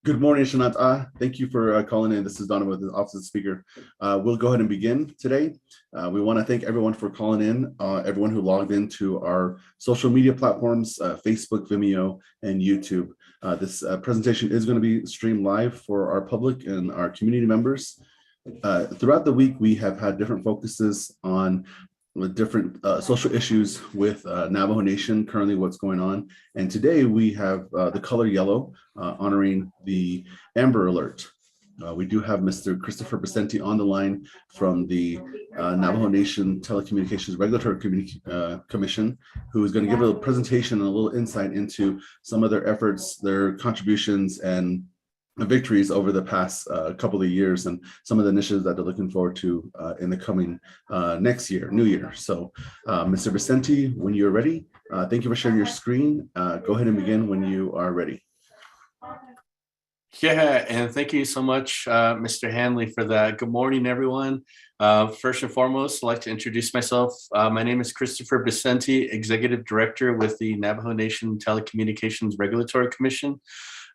Good morning, Shanat. Thank you for calling in. This is Donovan with the Office of the Speaker. We'll go ahead and begin today. We want to thank everyone for calling in, everyone who logged into our social media platforms, Facebook, Vimeo, and YouTube. This presentation is going to be streamed live for our public and our community members. Throughout the week, we have had different focuses on with different social issues with Navajo Nation, currently what's going on. And today we have the color yellow honoring the Amber Alert. We do have Mr. Christopher Vicente on the line from the Navajo Nation Telecommunications Regulatory Commission, who is going to give a presentation and a little insight into some of their efforts, their contributions, and victories over the past couple of years and some of the initiatives that they're looking forward to in the coming next year, new year. So Mr. Vicente, when you're ready, thank you for sharing your screen. Go ahead and begin when you are ready. Yeah, and thank you so much, Mr. Hanley, for that. Good morning, everyone. First and foremost, I'd like to introduce myself. My name is Christopher Vicente, Executive Director with the Navajo Nation Telecommunications Regulatory Commission.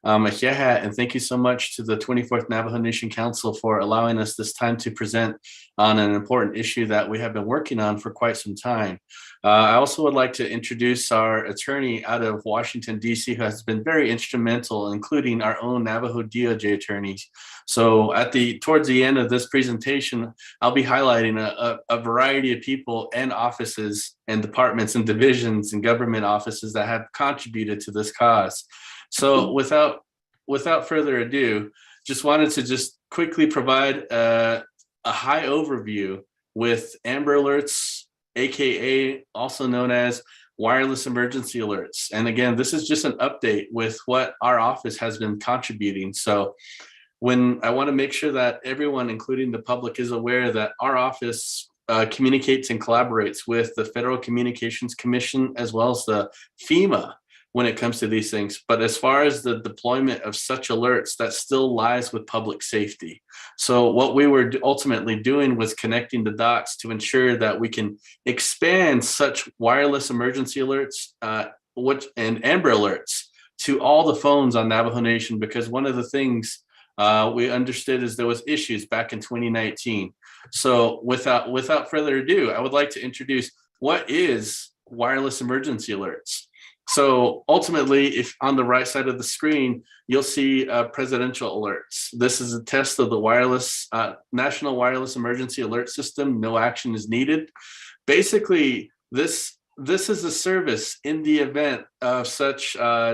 And thank you so much to the 24th Navajo Nation Council for allowing us this time to present on an important issue that we have been working on for quite some time. I also would like to introduce our attorney out of Washington, D.C., who has been very instrumental, including our own Navajo DOJ attorneys. So towards the end of this presentation, I'll be highlighting a variety of people and offices and departments and divisions and government offices that have contributed to this cause. So without further ado, just wanted to quickly provide a high overview with Amber Alerts, AKA also known as wireless emergency alerts. And again, this is just an update with what our office has been contributing. So when I want to make sure that everyone, including the public, is aware that our office communicates and collaborates with the Federal Communications Commission as well as the FEMA when it comes to these things. But as far as the deployment of such alerts, that still lies with public safety. So what we were ultimately doing was connecting the dots to ensure that we can expand such wireless emergency alerts and Amber Alerts to all the phones on Navajo Nation, because one of the things we understood is there was issues back in 2019. So without further ado, I would like to introduce what is wireless emergency alerts. So ultimately, if on the right side of the screen, you'll see presidential alerts. This is a test of the National Wireless Emergency Alert System. No action is needed. Basically, this is a service in the event of such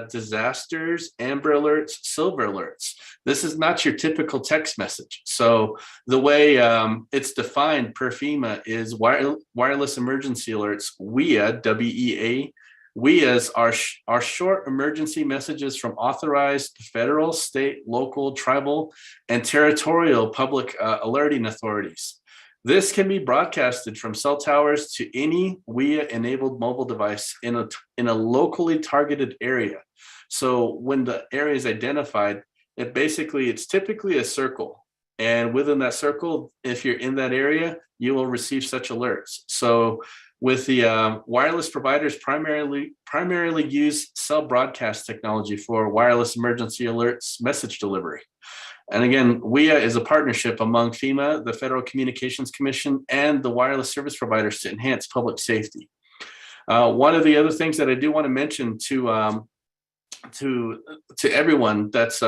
disasters, Amber Alerts, Silver Alerts. This is not your typical text message. So the way it's defined per FEMA is wireless emergency alerts, WEA, W-E-A. WEAs are short emergency messages from authorized federal, state, local, tribal, and territorial public alerting authorities. This can be broadcasted from cell towers to any WEA-enabled mobile device in a locally targeted area. So when the area is identified, it's typically a circle. And within that circle, if you're in that area, you will receive such alerts. So with the wireless providers primarily use cell broadcast technology for wireless emergency alerts message delivery. And again, WEA is a partnership among FEMA, the Federal Communications Commission, and the wireless service providers to enhance public safety. One of the other things that I do want to mention to everyone that's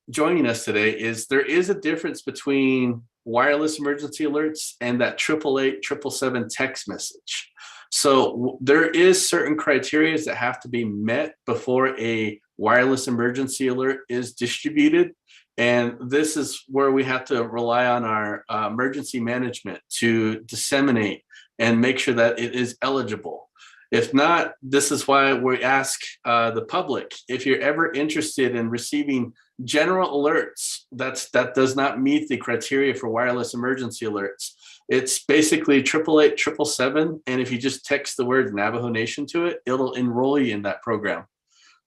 joining us today is there is a difference between wireless emergency alerts and that 888-777 text message. So there is certain criteria that have to be met before a wireless emergency alert is distributed. And this is where we have to rely on our emergency management to disseminate and make sure that it is eligible. If not, this is why we ask the public, if you're ever interested in receiving general alerts that does not meet the criteria for wireless emergency alerts, it's basically 888-777, and if you just text the word Navajo Nation to it, it'll enroll you in that program.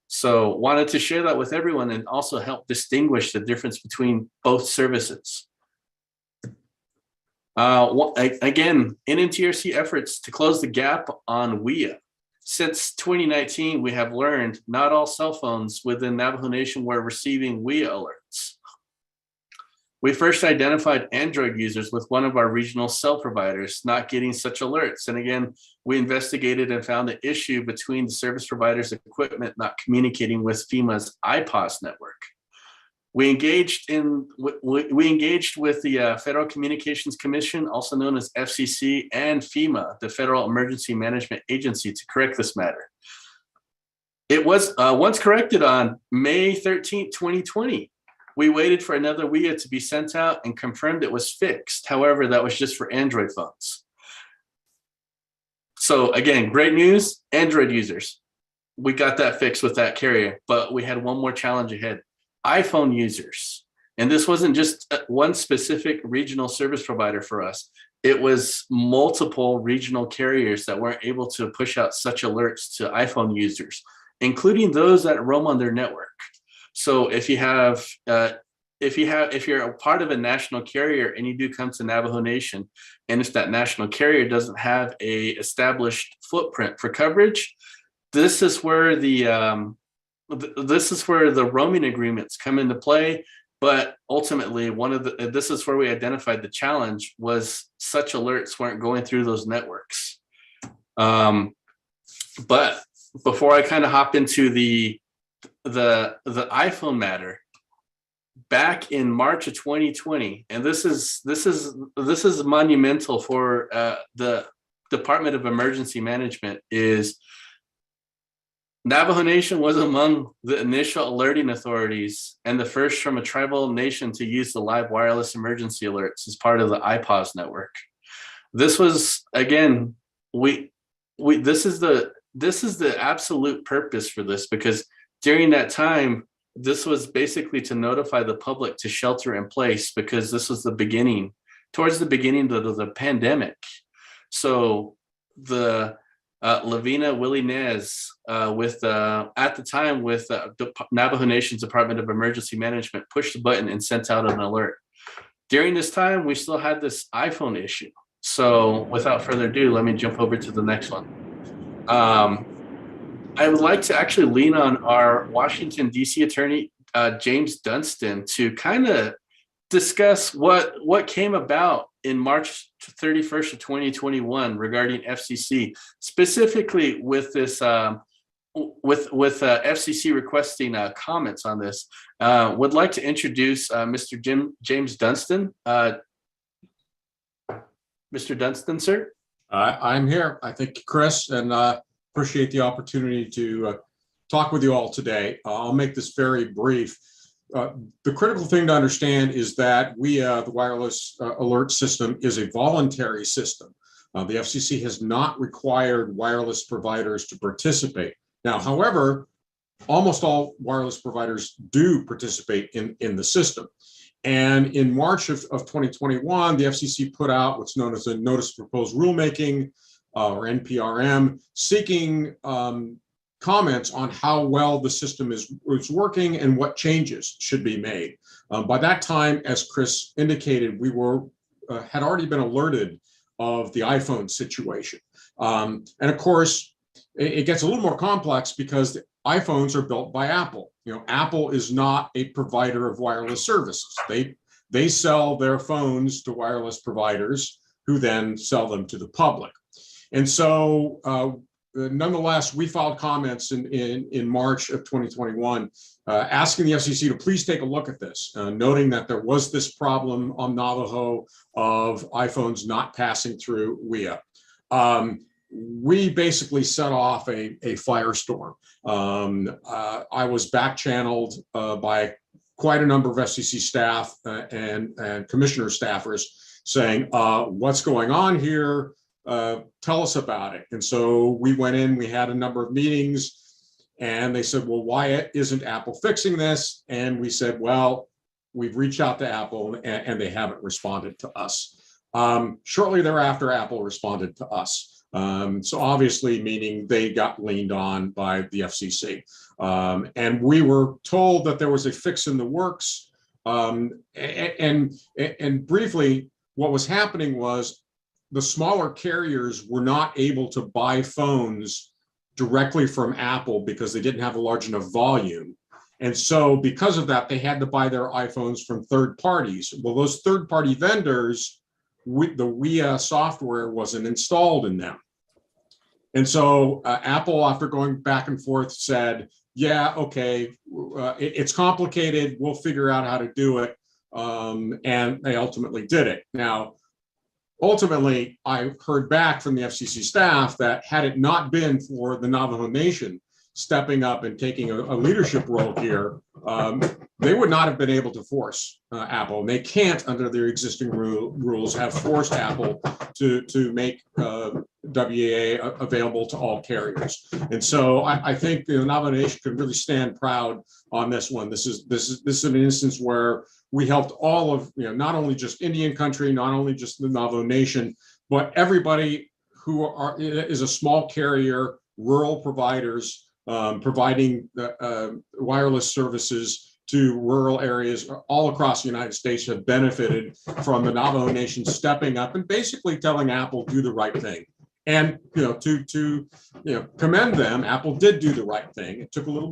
So wanted to share that with everyone and also help distinguish the difference between both services. Again, NNTRC efforts to close the gap on WEA. Since 2019, we have learned not all cell phones within Navajo Nation were receiving WIA alerts. We first identified Android users with one of our regional cell providers not getting such alerts. And again, we investigated and found the issue between the service provider's equipment not communicating with FEMA's IPOS network. We engaged with the Federal Communications Commission, also known as FCC, and FEMA, the Federal Emergency Management Agency, to correct this matter. It was once corrected on May 13, 2020. We waited for another WIA to be sent out and confirmed it was fixed. However, that was just for Android phones. So again, great news, Android users. We got that fixed with that carrier, but we had one more challenge ahead. iPhone users. And this wasn't just one specific regional service provider for us. It was multiple regional carriers that weren't able to push out such alerts to iPhone users, including those that roam on their network. So if you're a part of a national carrier and you do come to Navajo Nation, and if that national carrier doesn't have a established footprint for coverage, this is where the roaming agreements come into play. But ultimately, this is where we identified the challenge was such alerts weren't going through those networks. But before I kind of hop into the iPhone matter, back in March of 2020, and this is monumental for the Department of Emergency Management, is Navajo Nation was among the initial alerting authorities and the first from a tribal nation to use the live wireless emergency alerts as part of the IPOS network. This was, again, this is the absolute purpose for this, because during that time, this was basically to notify the public to shelter in place, because this was towards the beginning of the pandemic. So the Lavina Willie Nez at the time with Navajo Nation's Department of Emergency Management pushed the button and sent out an alert. During this time, we still had this iPhone issue. So without further ado, let me jump over to the next one. I would like to actually lean on our Washington, D.C. attorney, James Dunstan, to kind of discuss what came about in March 31st of 2021 regarding FCC, specifically with this with FCC requesting comments on this. Would like to introduce Mr. James Dunstan. Mr. Dunstan, sir. I'm here. I thank you, Chris, and appreciate the opportunity to talk with you all today. I'll make this very brief. The critical thing to understand is that the wireless alert system is a voluntary system. The FCC has not required wireless providers to participate. Now, however, almost all wireless providers do participate in the system. And in March of 2021, the FCC put out what's known as a Notice of Proposed Rulemaking, or NPRM, seeking comments on how well the system is working and what changes should be made. By that time, as Chris indicated, we had already been alerted of the iPhone situation. And of course, it gets a little more complex because the iPhones are built by Apple. You know, Apple is not a provider of wireless services. They sell their phones to wireless providers who then sell them to the public. And so nonetheless, we filed comments in March of 2021, asking the FCC to please take a look at this, noting that there was this problem on Navajo of iPhones not passing through WIA. We basically set off a firestorm. I was back-channeled by quite a number of FCC staff and commissioner staffers saying, what's going on here? Tell us about it. And so we went in, we had a number of meetings, and they said, well, why isn't Apple fixing this? And we said, well, we've reached out to Apple and they haven't responded to us. Shortly thereafter, Apple responded to us. So obviously, meaning they got leaned on by the FCC. And we were told that there was a fix in the works. And briefly, what was happening was the smaller carriers were not able to buy phones directly from Apple because they didn't have a large enough volume. And so because of that, they had to buy their iPhones from third parties. Well, those third-party vendors, the WIA software wasn't installed in them. And so Apple, after going back and forth, said, yeah, okay, it's complicated. We'll figure out how to do it. And they ultimately did it. Now, ultimately, I heard back from the FCC staff that had it not been for the Navajo Nation stepping up and taking a leadership role here, they would not have been able to force Apple. And they can't, under their existing rules, have forced Apple to make WEA available to all carriers. And so I think the Navajo Nation could really stand proud on this one. This is an instance where we helped all of, not only just Indian country, not only just the Navajo Nation, but everybody who is a small carrier, rural providers, providing wireless services to rural areas all across the United States have benefited from the Navajo Nation stepping up and basically telling Apple do the right thing. And to commend them, Apple did do the right thing. It took a little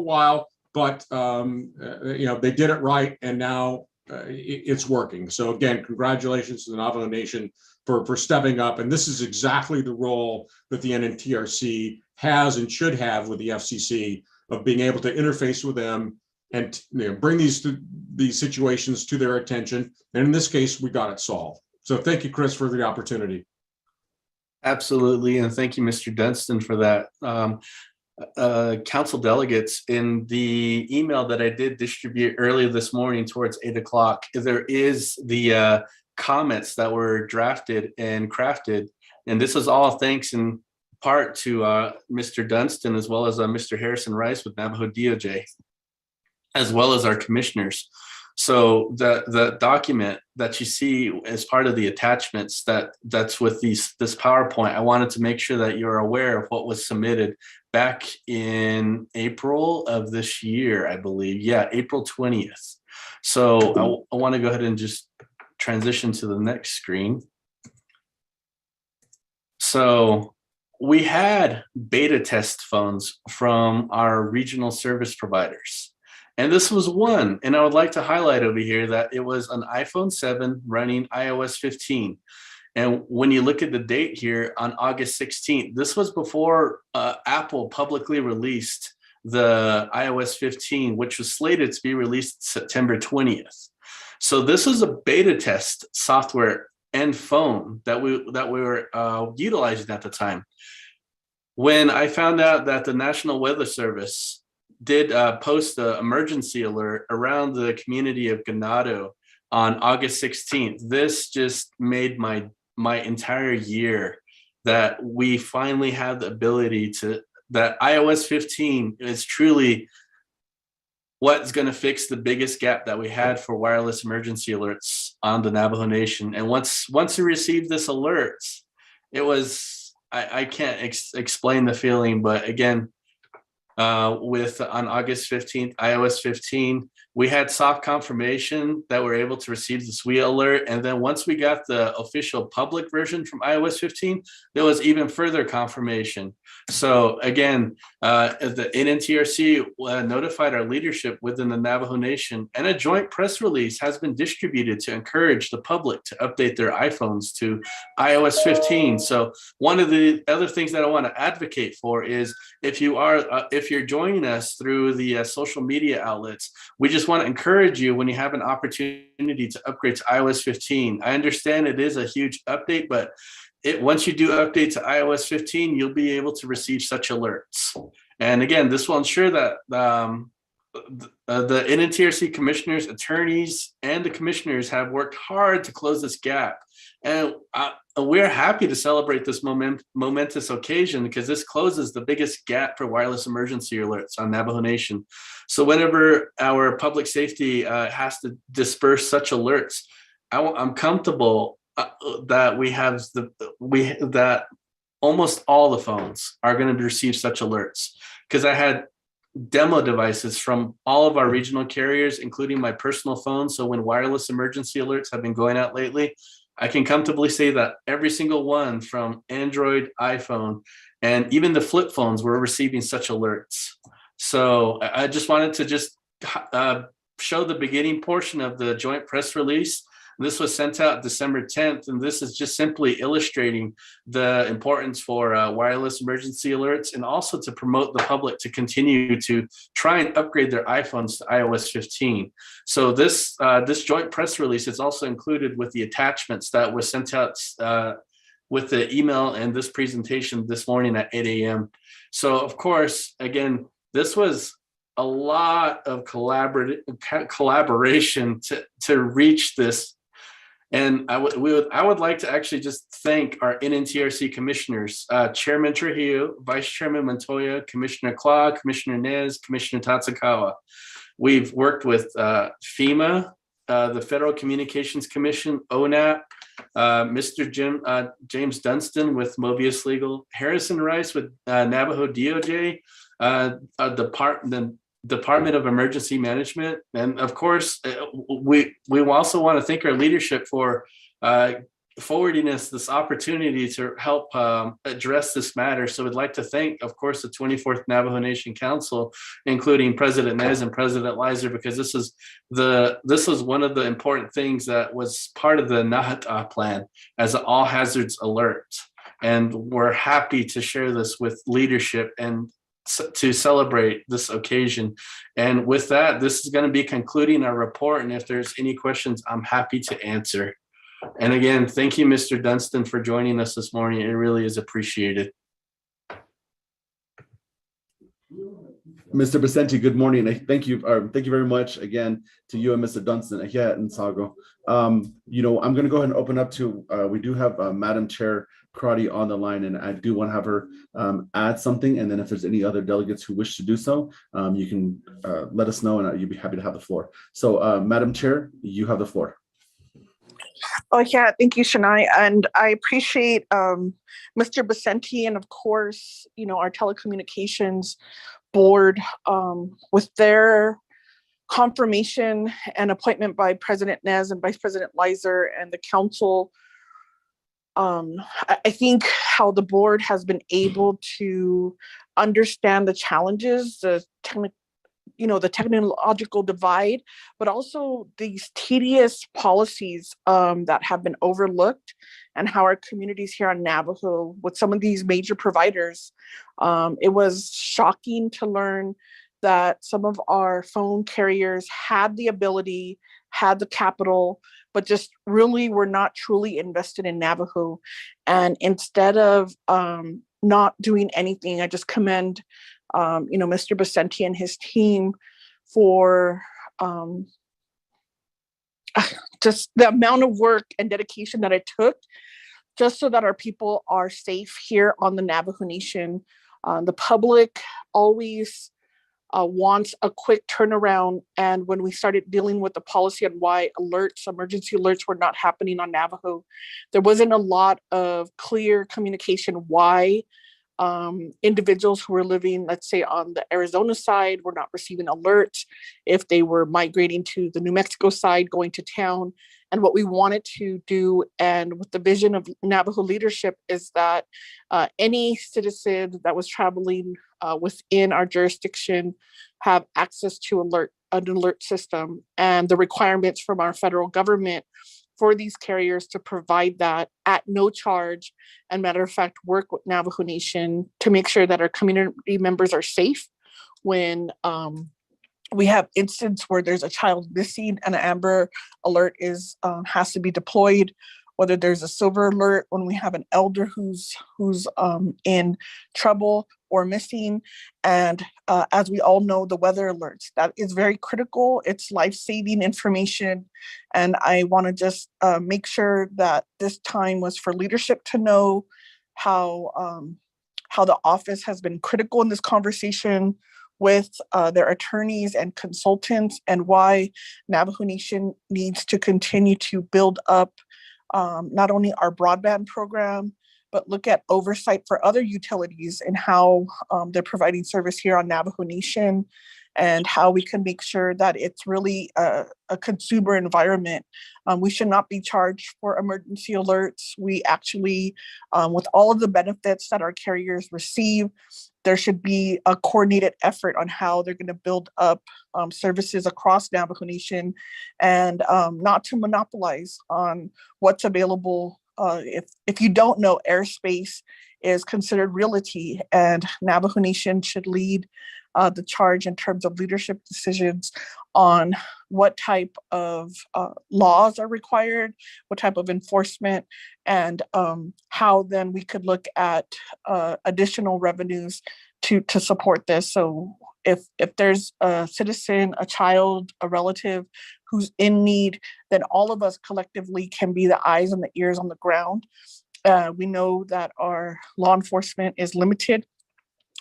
while, but they did it right, and now it's working. So again, congratulations to the Navajo Nation for stepping up. And this is exactly the role that the NNTRC has and should have with the FCC, of being able to interface with them and bring these situations to their attention. And in this case, we got it solved. So thank you, Chris, for the opportunity. Absolutely. And thank you, Mr. Dunstan, for that. Council delegates, in the email that I did distribute earlier this morning towards 8 o'clock, there is the comments that were drafted and crafted. And this is all thanks in part to Mr. Dunstan, as well as Mr. Harrison Rice with Navajo DOJ, as well as our commissioners. So the document that you see as part of the attachments that's with this PowerPoint, I wanted to make sure that you're aware of what was submitted back in April of this year, I believe. Yeah, April 20th. So I want to go ahead and just transition to the next screen. So we had beta test phones from our regional service providers. And this was one, and I would like to highlight over here that it was an iPhone 7 running iOS 15. And when you look at the date here on August 16th, this was before Apple publicly released the iOS 15, which was slated to be released September 20th. So this was a beta test software and phone that we were utilizing at the time. When I found out that the National Weather Service did post an emergency alert around the community of Ganado on August 16th, this just made my entire year that we finally have the ability to, that iOS 15 is truly what's going to fix the biggest gap that we had for wireless emergency alerts on the Navajo Nation. And once we received this alert, it was, I can't explain the feeling, but again, on August 15th, iOS 15, we had soft confirmation that we're able to receive the SWIA alert. And then once we got the official public version from iOS 15, there was even further confirmation. So again, the NNTRC notified our leadership within the Navajo Nation, and a joint press release has been distributed to encourage the public to update their iPhones to iOS 15. So one of the other things that I want to advocate for is, if you're joining us through the social media outlets, we just want to encourage you, when you have an opportunity, to upgrade to iOS 15. I understand it is a huge update, but once you do update to iOS 15, you'll be able to receive such alerts. And again, this will ensure that the NNTRC commissioners, attorneys, and the commissioners have worked hard to close this gap. And we're happy to celebrate this momentous occasion, because this closes the biggest gap for wireless emergency alerts on Navajo Nation. So whenever our public safety has to disperse such alerts, I'm comfortable that that almost all the phones are going to receive such alerts, because I had demo devices from all of our regional carriers, including my personal phone. So when wireless emergency alerts have been going out lately, I can comfortably say that every single one, from Android, iPhone, And even the flip phones were receiving such alerts. So I just wanted to just show the beginning portion of the joint press release. This was sent out December 10th, and this is just simply illustrating the importance for wireless emergency alerts, and also to promote the public to continue to try and upgrade their iPhones to iOS 15. So this joint press release is also included with the attachments that was sent out with the email and this presentation this morning at 8 a.m. So of course, again, this was a lot of collaboration to reach this. And I would like to actually just thank our NNTRC commissioners, Chairman Trujillo, Vice Chairman Montoya, Commissioner Claw, Commissioner Nez, Commissioner Tatsukawa. We've worked with FEMA, the Federal Communications Commission, ONAP, Mr. James Dunstan with Mobius Legal, Harrison Rice with Navajo DOJ, the Department of Emergency Management, and of course, we also want to thank our leadership for forwarding us this opportunity to help address this matter. So we'd like to thank, of course, the 24th Navajo Nation Council, including President Nez and President Leiser, because this is one of the important things that was part of the Nahata plan as an all hazards alert. And we're happy to share this with leadership and to celebrate this occasion. And with that, this is going to be concluding our report. And if there's any questions, I'm happy to answer. And again, thank you, Mr. Dunstan, for joining us this morning. It really is appreciated. Mr. Vicente, good morning. Thank you very much again to you and Mr. Dunstan and Sago. I'm going to go ahead and open up to, we do have Madam Chair Crotty on the line, and I do want to have her add something. And then if there's any other delegates who wish to do so, you can let us know, and you'd be happy to have the floor. So Madam Chair, you have the floor. Oh, yeah, thank you, Shania. And I appreciate Mr. Vicente and, of course, our telecommunications board with their confirmation and appointment by President Nez and Vice President Leiser and the council. I think how the board has been able to understand the challenges, the technological divide, but also these tedious policies that have been overlooked, and how our communities here on Navajo with some of these major providers, it was shocking to learn that some of our phone carriers had the ability, had the capital, but just really were not truly invested in Navajo. And instead of not doing anything, I just commend Mr. Vicente and his team for just the amount of work and dedication that it took just so that our people are safe here on the Navajo Nation. The public always wants a quick turnaround. And when we started dealing with the policy on why emergency alerts were not happening on Navajo, there wasn't a lot of clear communication why individuals who were living, let's say, on the Arizona side were not receiving alerts, if they were migrating to the New Mexico side, going to town. And what we wanted to do, and with the vision of Navajo leadership, is that any citizen that was traveling within our jurisdiction have access to an alert system, and the requirements from our federal government for these carriers to provide that at no charge, and matter of fact, work with Navajo Nation to make sure that our community members are safe when we have instances where there's a child missing and an Amber Alert has to be deployed, whether there's a Silver Alert when we have an elder who's in trouble or missing. And as we all know, the weather alerts, that is very critical. It's life-saving information. And I want to just make sure that this time was for leadership to know how the office has been critical in this conversation with their attorneys and consultants, and why Navajo Nation needs to continue to build up not only our broadband program, but look at oversight for other utilities and how they're providing service here on Navajo Nation, and how we can make sure that it's really a consumer environment. We should not be charged for emergency alerts. We actually, with all of the benefits that our carriers receive, there should be a coordinated effort on how they're going to build up services across Navajo Nation, and not to monopolize on what's available. If you don't know, airspace is considered realty, and Navajo Nation should lead the charge in terms of leadership decisions on what type of laws are required, what type of enforcement, and how then we could look at additional revenues to support this. So if there's a citizen, a child, a relative who's in need, then all of us collectively can be the eyes and the ears on the ground. We know that our law enforcement is limited.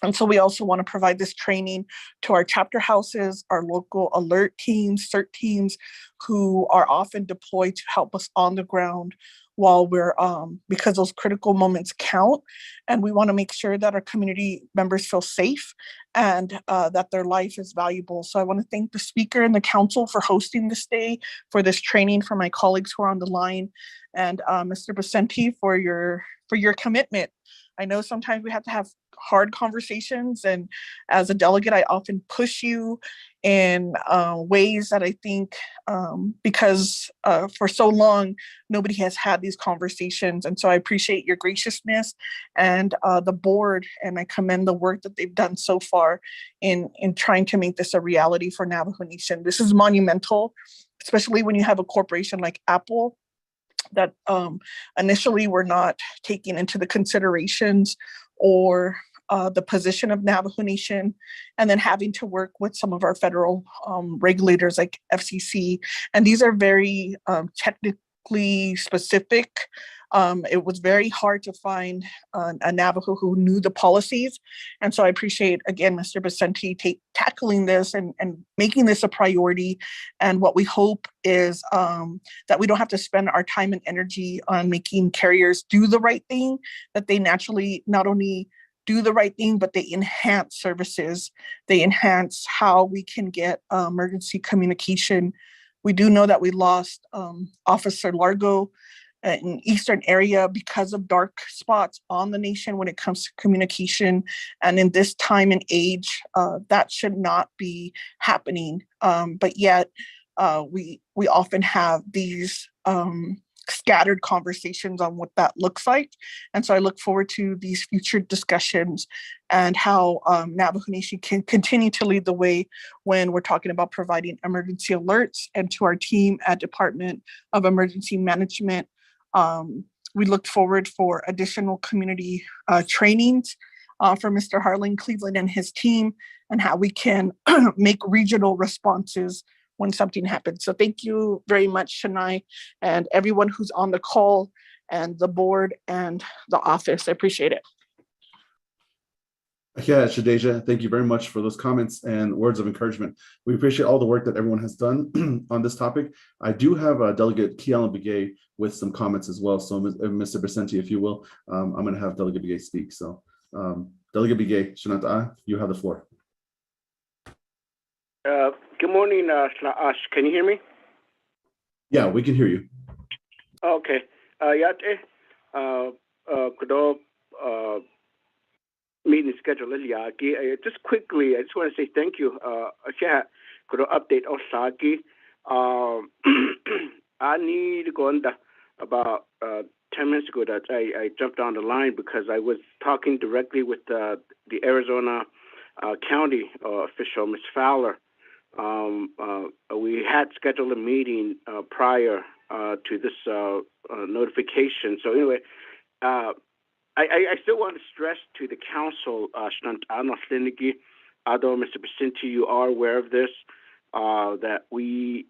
And so we also want to provide this training to our chapter houses, our local alert teams, CERT teams, who are often deployed to help us on the ground while we're, because those critical moments count. And we want to make sure that our community members feel safe and that their life is valuable. So I want to thank the speaker and the council for hosting this day, for this training, for my colleagues who are on the line, and Mr. Vicente for your commitment. I know sometimes we have to have hard conversations, and as a delegate, I often push you in ways that I think, because for so long, nobody has had these conversations. And so I appreciate your graciousness and the board, and I commend the work that they've done so far in trying to make this a reality for Navajo Nation. This is monumental, especially when you have a corporation like Apple that initially were not taking into the considerations or the position of Navajo Nation, and then having to work with some of our federal regulators like FCC. And these are very technically specific. It was very hard to find a Navajo who knew the policies. And so I appreciate, again, Mr. Vicente tackling this and making this a priority. And what we hope is that we don't have to spend our time and energy on making carriers do the right thing, that they naturally not only do the right thing, but they enhance services. They enhance how we can get emergency communication. We do know that we lost Officer Largo in eastern area because of dark spots on the nation when it comes to communication. And in this time and age, that should not be happening. But yet we often have these scattered conversations on what that looks like. And so I look forward to these future discussions and how Navajo Nation can continue to lead the way when we're talking about providing emergency alerts. And to our team at Department of Emergency Management, we look forward for additional community trainings for Mr. Harlan Cleveland and his team, and how we can make regional responses when something happens. So thank you very much, Shania, and everyone who's on the call, and the board and the office. I appreciate it. Yeah, Shadeja, thank you very much for those comments and words of encouragement. We appreciate all the work that everyone has done on this topic. I do have Delegate Kealan Begay with some comments as well. So Mr. Vicente, if you will, I'm going to have Delegate Begay speak. So Delegate Begay, Shanata, you have the floor. Good morning, can you hear me? Yeah, we can hear you. Okay. Yate, kudo meeting schedule yaki. Just quickly, I just want to say thank you. Kudo update Osaki. I need to go on about 10 minutes ago that I jumped on the line because I was talking directly with the Arizona County official, Ms. Fowler. We had scheduled a meeting prior to this notification. So anyway, I still want to stress to the council, although Mr. Vicente, you are aware of this, that we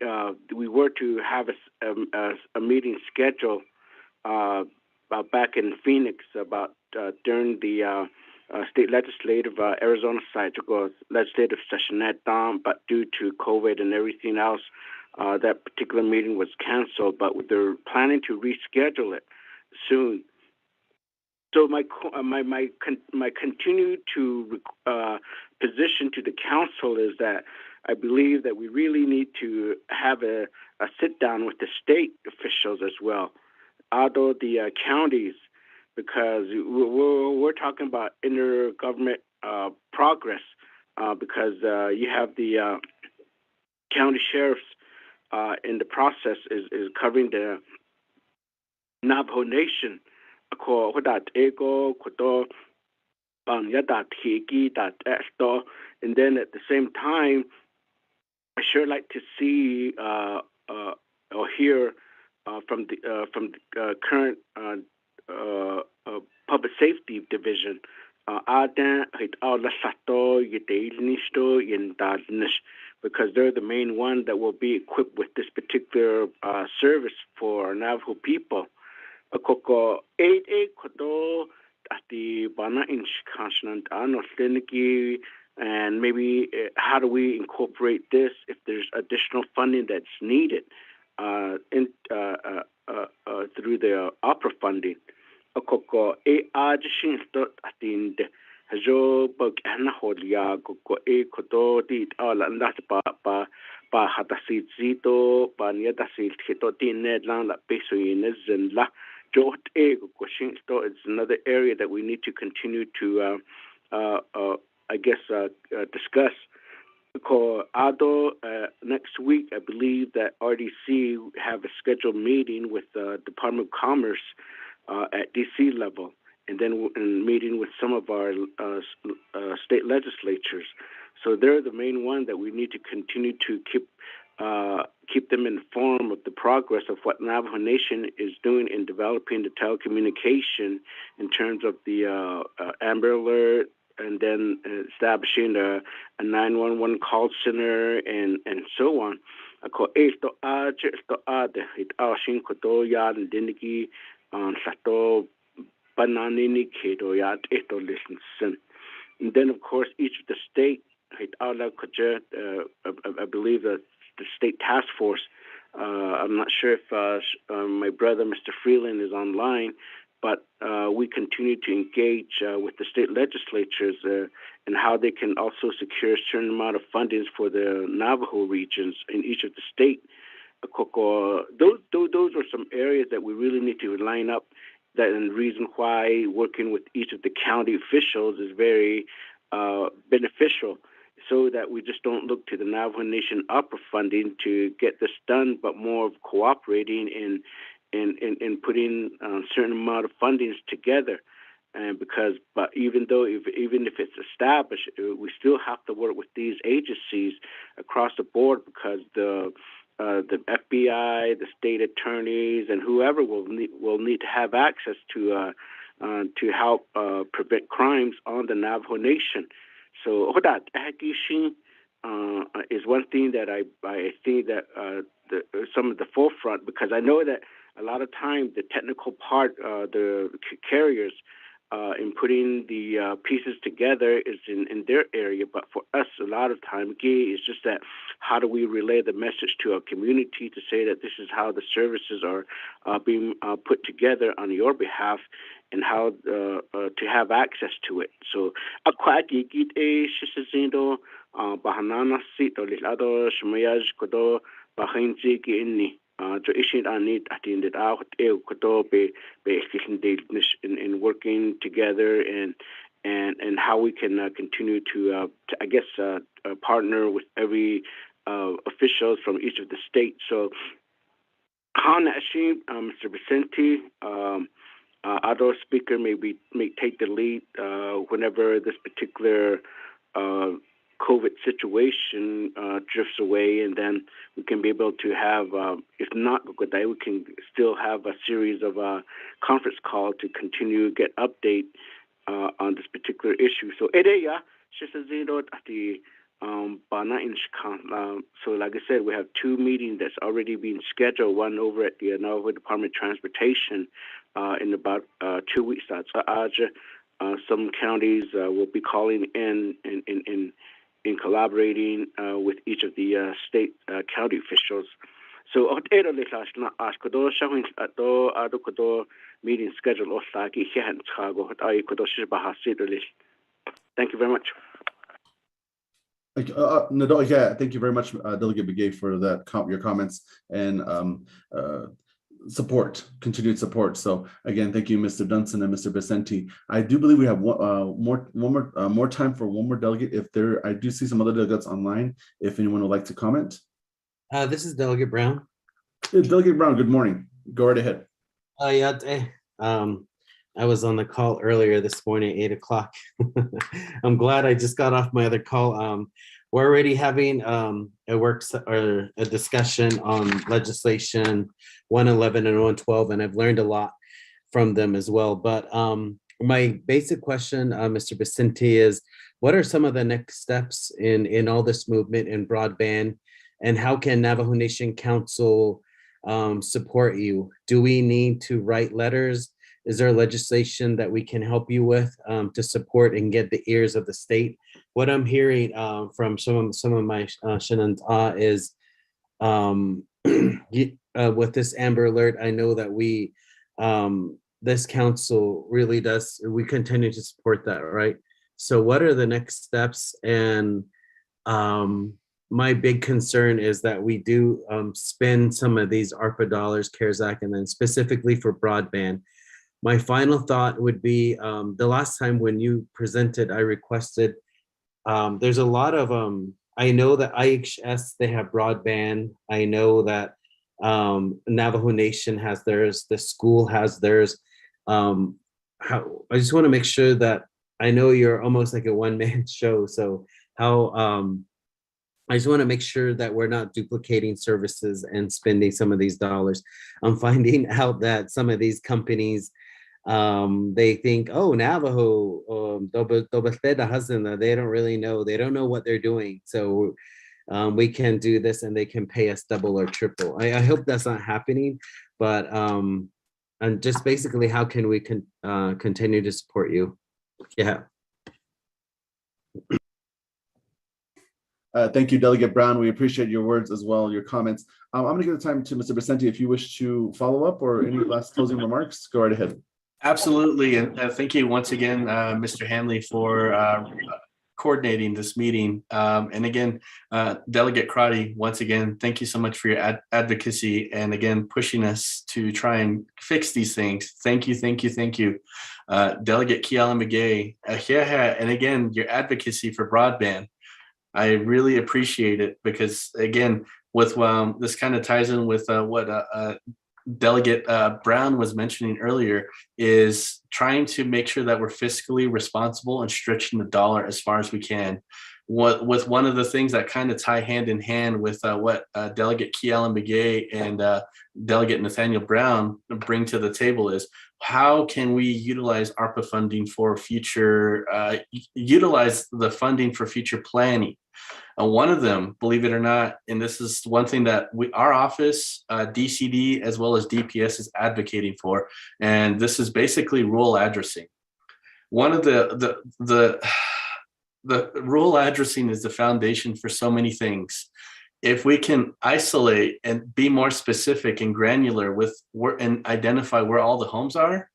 were to have a meeting scheduled back in Phoenix about during the state legislative Arizona side to go legislative session at dawn, but due to COVID and everything else, that particular meeting was canceled. But they're planning to reschedule it soon. So my continued to position to the council is that I believe that we really need to have a sit down with the state officials as well, although the counties, because we're talking about intergovernment progress, because you have the county sheriffs in the process is covering the Navajo Nation. And then at the same time, I sure like to see or hear from the current public safety division. Because they're the main one that will be equipped with this particular service for Navajo people. And maybe how do we incorporate this if there's additional funding that's needed through the opera funding. It's another area that we need to continue to, discuss. Although next week, I believe that RDC have a scheduled meeting with the Department of Commerce at DC level, and then meeting with some of our state legislatures. So they're the main one that we need to continue to keep them informed of the progress of what Navajo Nation is doing in developing the telecommunication in terms of the Amber Alert, and then establishing a 911 call center and so on. And then, of course, each of the state, I believe that the state task force, I'm not sure if my brother, Mr. Freeland, is online, but we continue to engage with the state legislatures and how they can also secure a certain amount of fundings for the Navajo regions in each of the state. Those are some areas that we really need to line up. That and the reason why working with each of the county officials is very beneficial, so that we just don't look to the Navajo Nation opera funding to get this done, but more of cooperating in putting a certain amount of fundings together. And but even if it's established, we still have to work with these agencies across the board, because the FBI, the state attorneys, and whoever will need to have access to help prevent crimes on the Navajo Nation. So is one thing that I think that some of the forefront, because I know that a lot of time the technical part, the carriers in putting the pieces together is in their area, but for us a lot of time is just that how do we relay the message to our community to say that this is how the services are being put together on your behalf, and how to have access to it. So bahanana sito lado shmayaj kodo bahinji ki inni to ishin anit attended out kodo be in working together and how we can continue to I guess partner with every officials from each of the states. So Hana Ashim, Mr. Vicente, other speaker may take the lead whenever this particular COVID situation drifts away, and then we can be able to have, if not we can still have a series of conference call to continue get update on this particular issue. So so like I said, we have two meetings that's already been scheduled, one over at the Navajo Department of Transportation in about 2 weeks. Some counties will be calling in collaborating with each of the state county officials. So meeting schedule ostaki hihan chago ai kodoshi bahasit release. Thank you very much. No, yeah, thank you very much, Delegate Begay, for that your comments and continued support. So again, thank you, Mr. Dunson and Mr. Vicente. I do believe we have more time for one more delegate. I do see some other delegates online. If anyone would like to comment. This is Delegate Brown. Delegate Brown, good morning. Go right ahead. I was on the call earlier this morning, 8 o'clock. I'm glad I just got off my other call. We're already having a discussion on legislation 111 and 112, and I've learned a lot from them as well. But my basic question, Mr. Vicente, is what are some of the next steps in all this movement in broadband, and how can Navajo Nation Council support you? Do we need to write letters? Is there legislation that we can help you with to support and get the ears of the state? What I'm hearing from some of my Shanans is with this Amber Alert, I know that we, this council really does, we continue to support that, right? So what are the next steps? And my big concern is that we do spend some of these ARPA dollars, CARES Act, and then specifically for broadband. My final thought would be the last time when you presented, I requested, there's a lot of, I know that IHS, they have broadband. I know that Navajo Nation has theirs, the school has theirs. I just want to make sure that I know you're almost like a one-man show. So how, I just want to make sure that we're not duplicating services and spending some of these dollars. I'm finding out that some of these companies, they think, oh, Navajo, they don't really know. They don't know what they're doing. So we can do this and they can pay us double or triple. I hope that's not happening, but and just basically, how can we continue to support you? Yeah. Thank you, Delegate Brown. We appreciate your words as well, your comments. I'm going to give the time to Mr. Vicente if you wish to follow up or any last closing remarks. Go right ahead. Absolutely. And thank you once again, Mr. Hanley, for coordinating this meeting. And again, Delegate Crotty, once again, thank you so much for your advocacy and again, pushing us to try and fix these things. Thank you, thank you, thank you. Delegate Kiala Magay, and again, your advocacy for broadband. I really appreciate it because again, with this kind of ties in with what Delegate Brown was mentioning earlier, is trying to make sure that we're fiscally responsible and stretching the dollar as far as we can. With one of the things that kind of tie hand in hand with what Delegate Kiala Magay and Delegate Nathaniel Brown bring to the table is how can we utilize ARPA funding for future, utilize the funding for future planning. One of them, believe it or not, and this is one thing that our office, DCD, as well as DPS is advocating for, and this is basically rural addressing. One of the rural addressing is the foundation for so many things. If we can isolate and be more specific and granular with and identify where all the homes are,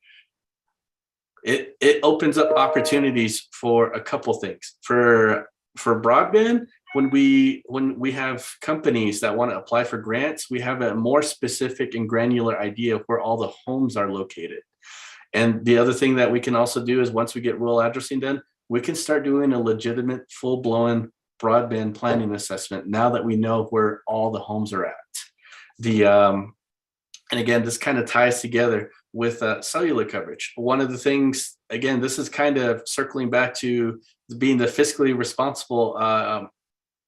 it opens up opportunities for a couple things. For broadband, when we have companies that want to apply for grants, we have a more specific and granular idea of where all the homes are located. And the other thing that we can also do is once we get rural addressing done, we can start doing a legitimate full-blown broadband planning assessment now that we know where all the homes are at. And again, this kind of ties together with cellular coverage. One of the things, again, this is kind of circling back to being the fiscally responsible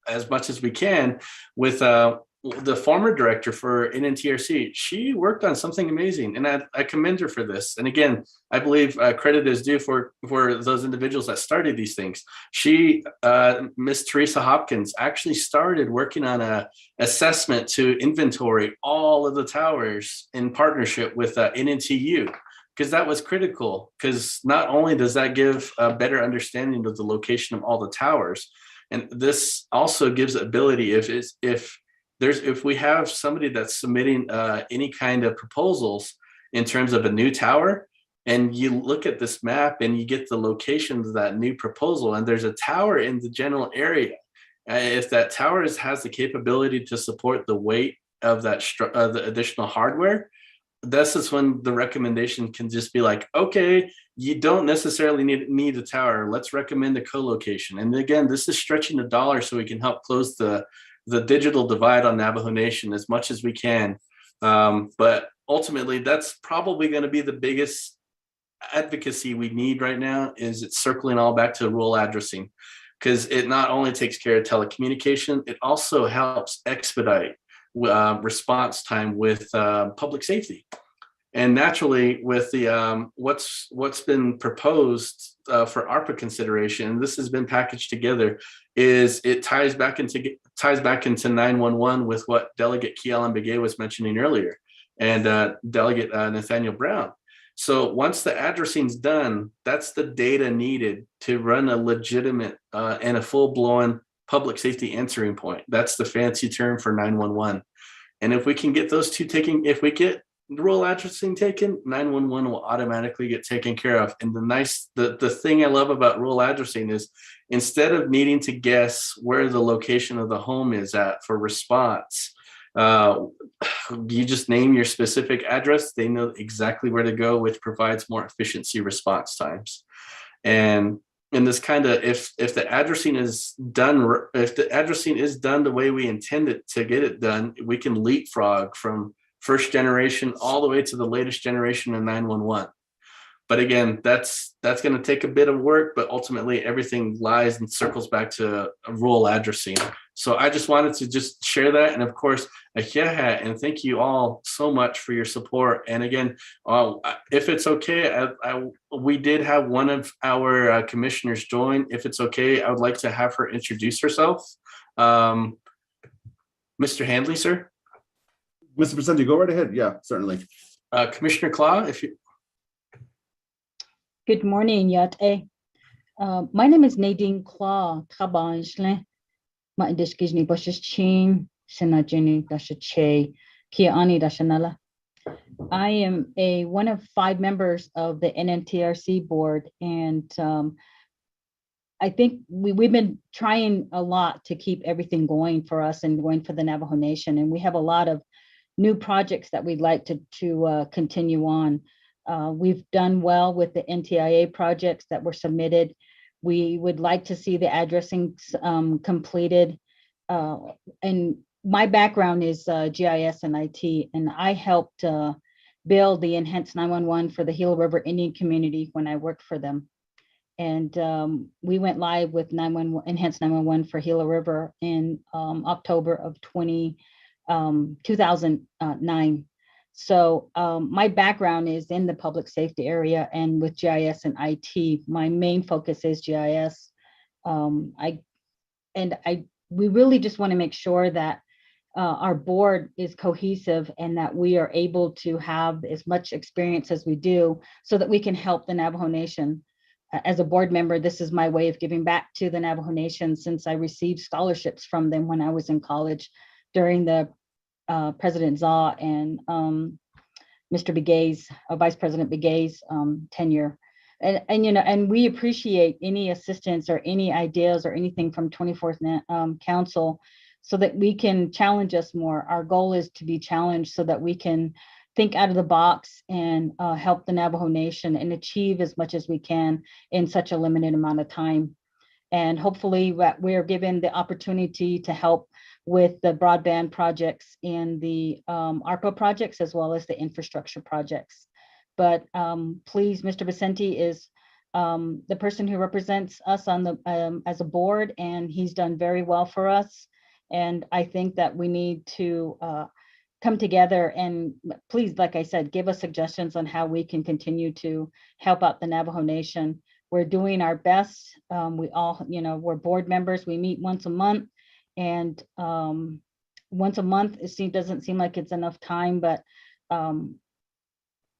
as much as we can with the former director for NNTRC. She worked on something amazing, and I commend her for this. And again, I believe credit is due for those individuals that started these things. She, Miss Teresa Hopkins, actually started working on a assessment to inventory all of the towers in partnership with NNTU, because that was critical, because not only does that give a better understanding of the location of all the towers, and this also gives ability if we have somebody that's submitting any kind of proposals, in terms of a new tower. And you look at this map and you get the locations of that new proposal, and there's a tower in the general area. If that tower has the capability to support the weight of that the additional hardware, this is when the recommendation can just be like, okay, you don't necessarily need a tower. Let's recommend a co-location. And again, this is stretching the dollar so we can help close the digital divide on Navajo Nation as much as we can. But ultimately, that's probably going to be the biggest advocacy we need right now. Is it's circling all back to rural addressing, because it not only takes care of telecommunication, it also helps expedite response time with public safety. And naturally, with the what's been proposed for ARPA consideration, and this has been packaged together, is it ties back into 911 with what Delegate Kealan Begay was mentioning earlier, and Delegate Nathaniel Brown. So once the addressing is done, that's the data needed to run a legitimate and a full-blown public safety answering point. That's the fancy term for 911. And if we can get those two taken, if we get rural addressing taken, 911 will automatically get taken care of. And the thing I love about rural addressing is, instead of needing to guess where the location of the home is at for response, you just name your specific address. They know exactly where to go, which provides more efficiency response times. And in this kind of, if the addressing is done the way we intend it to get it done, we can leapfrog from first generation all the way to the latest generation of 911. But again, that's going to take a bit of work, but ultimately everything lies and circles back to rural addressing. So I just wanted to just share that. And of course, Ahiaha, and thank you all so much for your support. And again, if it's okay, we did have one of our commissioners join. If it's okay, I would like to have her introduce herself. Mr. Handley, sir. Mr. Vicente, go right ahead. Yeah, certainly. Commissioner Klaw, if you. Good morning, Yate. My name is Nadine Klaw. Kabanjle. Ma indiskijni boshes chin, senajini dashache, kiani dashanala. I am one of 5 members of the NNTRC board, and I think we've been trying a lot to keep everything going for us and going for the Navajo Nation, and we have a lot of new projects that we'd like to continue on. We've done well with the NTIA projects that were submitted. We would like to see the addressing completed. And my background is GIS and IT, and I helped build the Enhanced 911 for the Gila River Indian community when I worked for them. And we went live with Enhanced 911 for Gila River in October of 2009. So my background is in the public safety area and with GIS and IT. My main focus is GIS. We really just want to make sure that our board is cohesive and that we are able to have as much experience as we do so that we can help the Navajo Nation. As a board member, this is my way of giving back to the Navajo Nation, since I received scholarships from them when I was in college during the President Zaw and Mr. Begay's, Vice President Begay's tenure. And we appreciate any assistance or any ideas or anything from 24th Council so that we can challenge us more. Our goal is to be challenged so that we can think out of the box and help the Navajo Nation and achieve as much as we can in such a limited amount of time. And hopefully we're given the opportunity to help with the broadband projects and the ARPA projects, as well as the infrastructure projects. But please, Mr. Vicente is the person who represents us on the as a board, and he's done very well for us. And I think that we need to come together and please, like I said, give us suggestions on how we can continue to help out the Navajo Nation. We're doing our best. We all, we're board members. We meet once a month, and once a month doesn't seem like it's enough time, but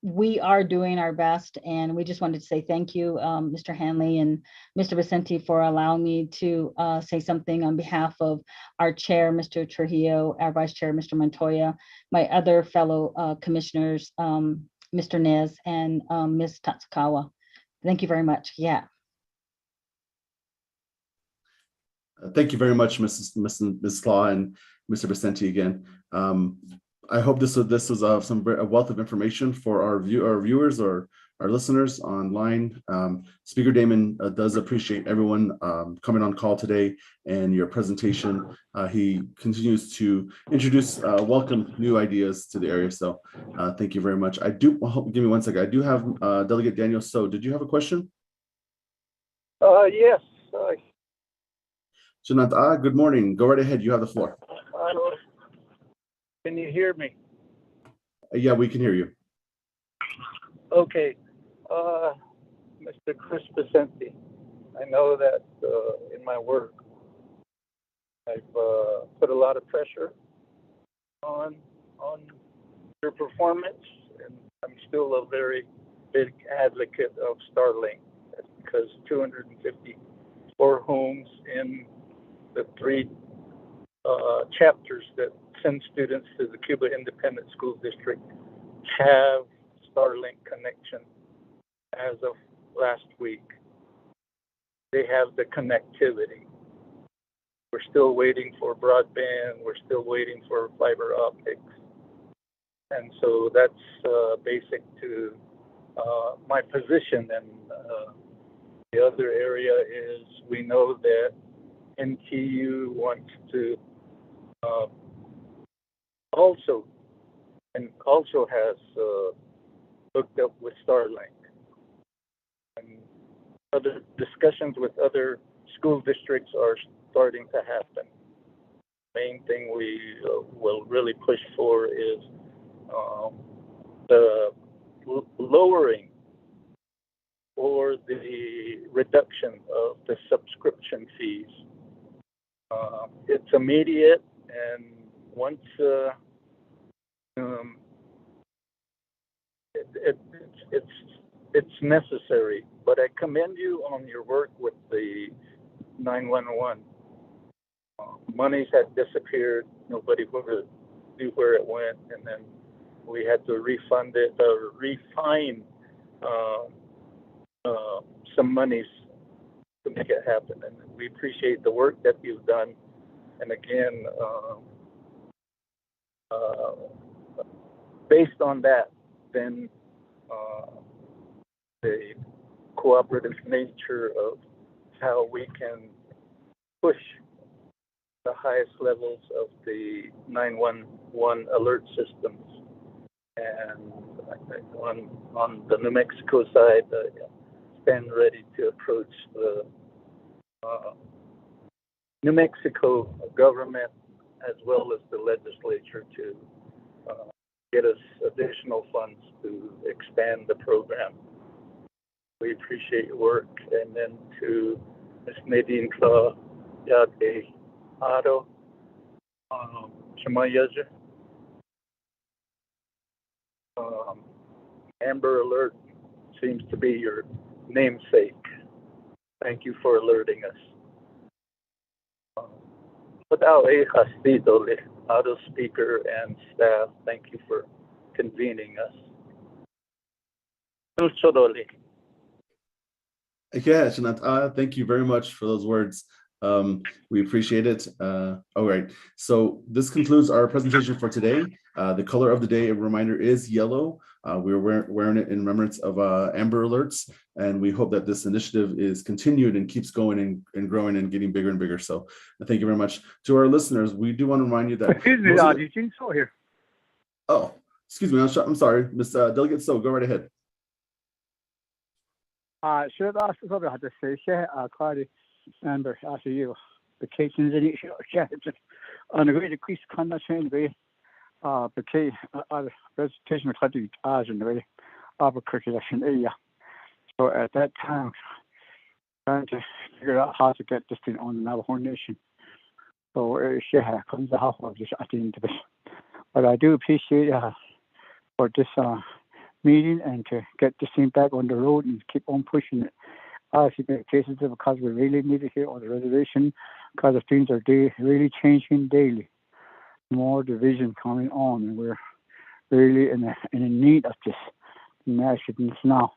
we are doing our best. And we just wanted to say thank you, Mr. Hanley and Mr. Vicente, for allowing me to say something on behalf of our chair, Mr. Trujillo, our vice chair, Mr. Montoya, my other fellow commissioners, Mr. Nez and Ms. Tatsukawa. Thank you very much. Yeah. Thank you very much, Ms. Claw and Mr. Vicente again. I hope this was a wealth of information for our viewers or our listeners online. Speaker Damon does appreciate everyone coming on call today and your presentation. He continues to introduce welcome new ideas to the area. So thank you very much. Give me 1 second. I do have Delegate Daniel So. Did you have a question? Yes. Shanat, good morning. Go right ahead. You have the floor. Can you hear me? Yeah, we can hear you. Okay. Mr. Chris Vicente, I know that in my work, I've put a lot of pressure on your performance, and I'm still a very big advocate of Starlink because 254 homes in the 3 chapters that send students to the Cuba Independent School District have Starlink connection as of last week. They have the connectivity. We're still waiting for broadband. We're still waiting for fiber optics. And so that's basic to my position. And the other area is we know that NTU wants to also has hooked up with Starlink. And other discussions with other school districts are starting to happen. Main thing we will really push for is the lowering or the reduction of the subscription fees. It's immediate, and once it's necessary. But I commend you on your work with the 911. Monies had disappeared. Nobody knew where it went, and then we had to refund it or refine some monies to make it happen. And we appreciate the work that you've done. And again, based on that, then the cooperative nature of how we can push the highest levels of the 911 alert systems. And on the New Mexico side, stand ready to approach the New Mexico government as well as the legislature to get us additional funds to expand the program. We appreciate your work. And then to Ms. Nadine Claw, Yade Ado, Shemayaja, Amber Alert seems to be your namesake. Thank you for alerting us. Without a Hastito, Auto Speaker and staff, thank you for convening us. Yeah, Shanat, thank you very much for those words. We appreciate it. All right, so this concludes our presentation for today. The color of the day, a reminder, is yellow. We're wearing it in remembrance of Amber Alerts, and we hope that this initiative is continued and keeps going and growing and getting bigger and bigger. So thank you very much. To our listeners, we do want to remind you that— Excuse me, Eugene So here. Oh, excuse me, I'm sorry, Miss Delegate So, go right ahead. Should I ask something I just say, Cardi, Amber, after you, the kitchens in it, on the way to Chris Connection, the key, vegetation of the as in the way of a circulation area. So at that time, trying to figure out how to get this thing on the Navajo Nation. So she comes the half of this at the end of it. But I do appreciate for this meeting and to get this thing back on the road and keep on pushing it. I think the cases because we really need it here on the reservation because the things are really changing daily. More division coming on, and we're really in a need of this nations now.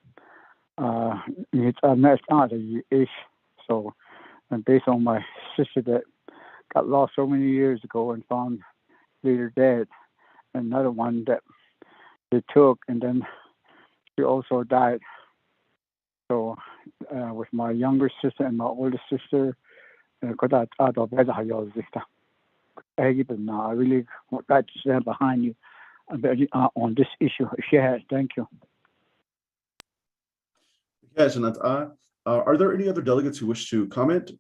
It's a mess out of age. So, and based on my sister that got lost so many years ago and found later dead, another one that they took, and then she also died. So, with my younger sister and my older sister, I really would like to stand behind you on this issue. Share. Thank you. Yeah, Jeanette, are there any other delegates who wish to comment?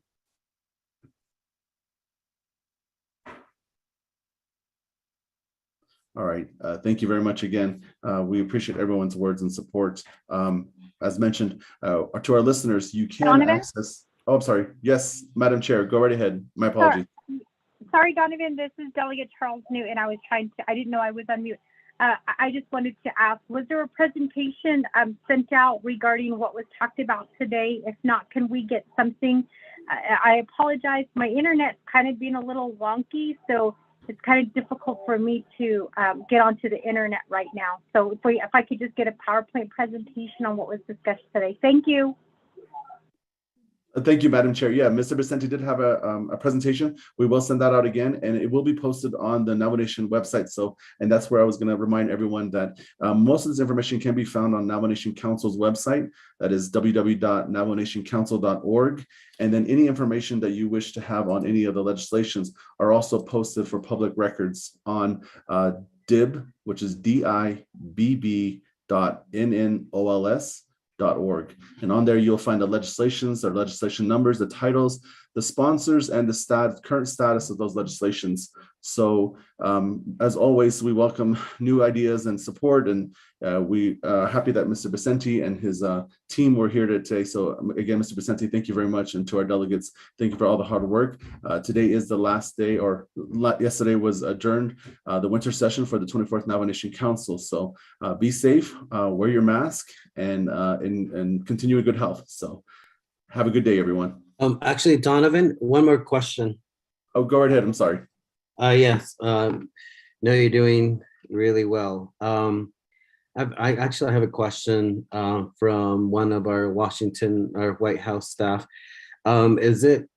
All right, thank you very much again. We appreciate everyone's words and support. As mentioned, to our listeners, you can Donovan? access. Oh, I'm sorry. Yes, Madam Chair, go right ahead. My apologies. Sorry, Donovan, this is Delegate Charles Newton. I didn't know I was on mute. I just wanted to ask, was there a presentation sent out regarding what was talked about today? If not, can we get something? I apologize. My internet's kind of being a little wonky, so it's kind of difficult for me to get onto the internet right now. So if I could just get a PowerPoint presentation on what was discussed today. Thank you. Thank you, Madam Chair. Yeah, Mr. Vicente did have a presentation. We will send that out again, and it will be posted on the Navajo Nation website. So, and that's where I was going to remind everyone that most of this information can be found on Navajo Nation Council's website. That is www.navajonationcouncil.org. And then any information that you wish to have on any of the legislations are also posted for public records on DIB, which is DIBB.NNOLS.org. And on there, you'll find the legislations, their legislation numbers, the titles, the sponsors, and the current status of those legislations. So as always, we welcome new ideas and support, and we are happy that Mr. Vicente and his team were here today. So again, Mr. Vicente, thank you very much. And to our delegates, thank you for all the hard work. Today is the last day, or yesterday was adjourned, the winter session for the 24th Navajo Nation Council. So be safe, wear your mask, and continue in good health. So have a good day, everyone. Actually, Donovan, one more question. Oh, go right ahead. I'm sorry. Yes. No, you're doing really well. I actually have a question from one of our White House staff. Is it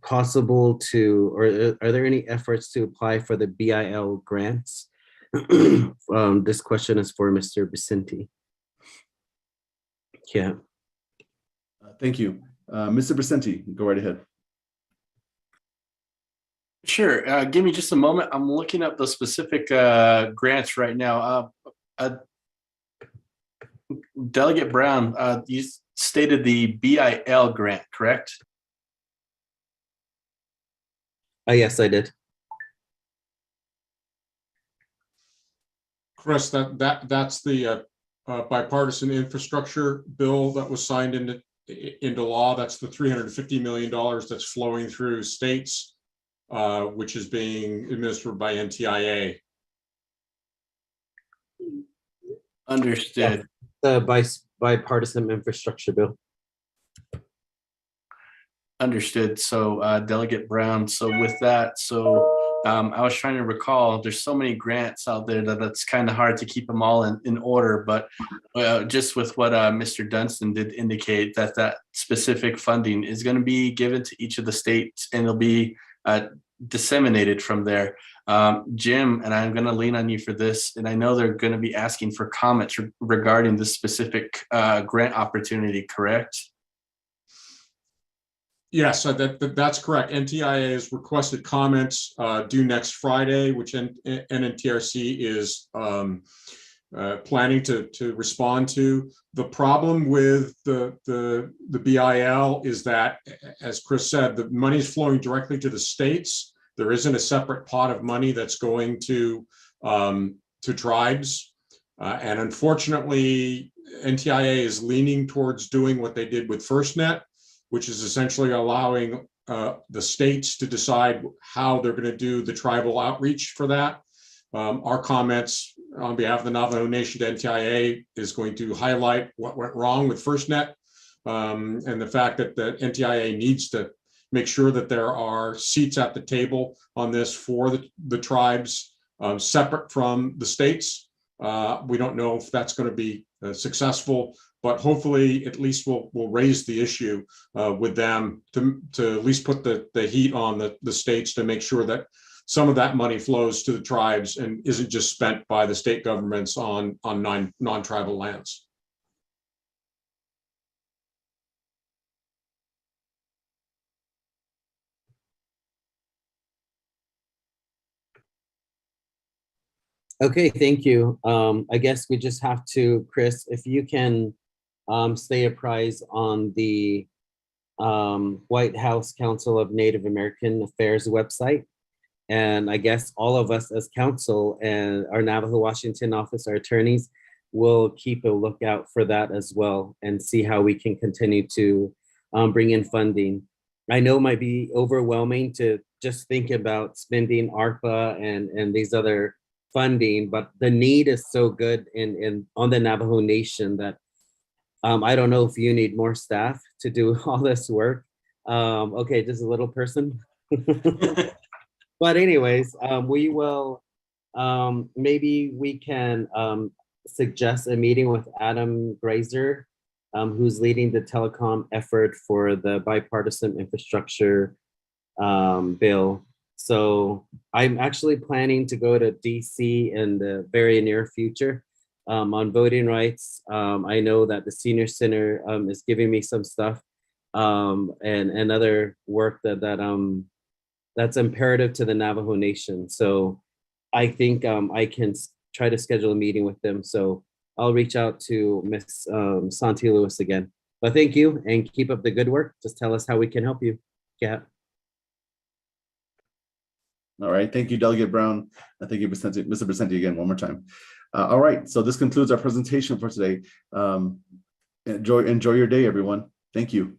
possible to, or are there any efforts to apply for the BIL grants? This question is for Mr. Vicente. Yeah. Thank you. Mr. Vicente, go right ahead. Sure. Give me just a moment. I'm looking up the specific grants right now. Delegate Brown, you stated the BIL grant, correct? Yes, I did. Chris, that's the bipartisan infrastructure bill that was signed into law. That's the $350 million that's flowing through states, which is being administered by NTIA. Understood. The bipartisan infrastructure bill. Understood. So Delegate Brown, so with that, I was trying to recall, there's so many grants out there that's kind of hard to keep them all in order, but just with what Mr. Dunstan did indicate, that specific funding is going to be given to each of the states, and it'll be disseminated from there. Jim, and I'm going to lean on you for this, and I know they're going to be asking for comments regarding this specific grant opportunity, correct? Yes, that's correct. NTIA has requested comments due next Friday, which NNTRC is planning to respond to. The problem with the BIL is that, as Chris said, the money is flowing directly to the states. There isn't a separate pot of money that's going to tribes. And unfortunately, NTIA is leaning towards doing what they did with FirstNet, which is essentially allowing the states to decide how they're going to do the tribal outreach for that. Our comments on behalf of the Navajo Nation to NTIA is going to highlight what went wrong with FirstNet and the fact that the NTIA needs to make sure that there are seats at the table on this for the tribes separate from the states. We don't know if that's going to be successful, but hopefully at least we'll raise the issue with them to at least put the heat on the states to make sure that some of that money flows to the tribes and isn't just spent by the state governments on non-tribal lands. Okay, thank you. I guess we just have to, Chris, if you can stay apprised on the White House Council of Native American Affairs website. And I guess all of us as council and our Navajo Washington office, our attorneys, will keep a lookout for that as well and see how we can continue to bring in funding. I know it might be overwhelming to just think about spending ARPA and these other funding, but the need is so good in on the Navajo Nation that I don't know if you need more staff to do all this work. Okay, just a little person. But anyways, we will, maybe we can suggest a meeting with Adam Grazer, who's leading the telecom effort for the bipartisan infrastructure bill. So I'm actually planning to go to DC in the very near future on voting rights. I know that the Senior Center is giving me some stuff and other work that's imperative to the Navajo Nation. So I think I can try to schedule a meeting with them. So I'll reach out to Miss Santi Lewis again. But thank you and keep up the good work. Just tell us how we can help you. Yeah. All right, thank you, Delegate Brown. Thank you, Mr. Vicente, again, one more time. All right, so this concludes our presentation for today. Enjoy your day, everyone. Thank you.